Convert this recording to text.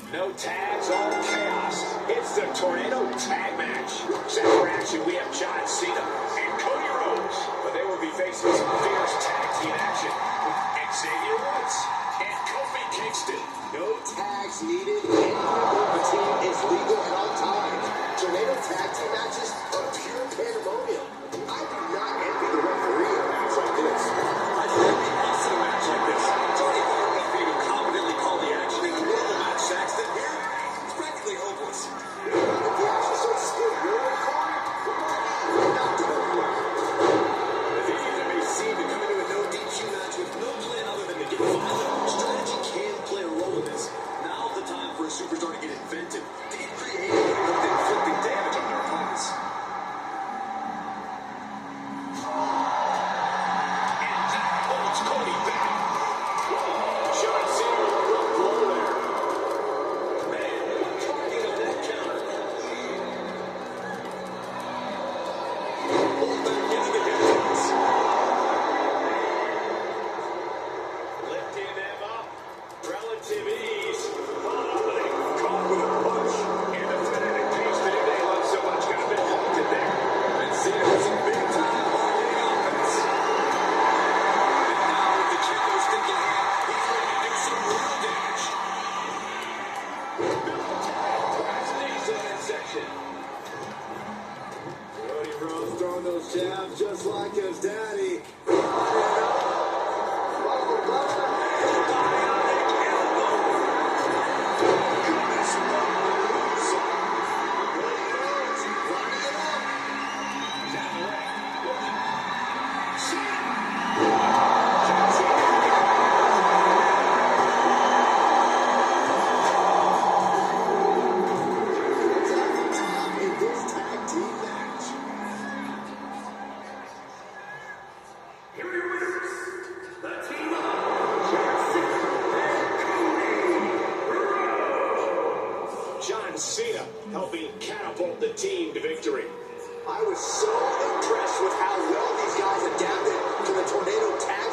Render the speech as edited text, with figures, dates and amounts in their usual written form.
No tags, all chaos. It's the Tornado Tag Match. Set for action, we have John Cena and Cody Rhodes. But they will be facing some fierce tag team action. Xavier Woods and Kofi Kingston. No tags needed. Any member of the team is legal at all times. Tornado tag team matches are pure pandemonium. I do not envy the referee in a match like this. I do not envy us in a match like this. It's already hard enough for you to competently call the action in a normal match, Saxton. Here, it's practically hopeless. If the action starts to steal your corner, not the way. The Fiends that may seem to come into a no DQ match with no plan other than to get violent. Strategy can play a role in this. Now's the time for a superstar to get inventive, to get creative, with inflicting damage on their opponents. And that holds Cody back. John Cena with a rough blow there. Man, talking of that counter. Pulled back into the distance. Lifting them up. Relative ease. Opening. Caught with a punch. And the finish in case the New Day love so much got a bit halted there. And Cena has some big time hard-hitting offense. And now with the Chico's thinking hat, he's ready to do some real damage. Last knees in that section. Cody Rhodes throwing those jabs just like his daddy. In this tag team match. Here are your winners, the team of John Cena and Cody Rhodes. John Cena helping catapult the team to victory. I was so impressed with how well these guys adapted to the Tornado tag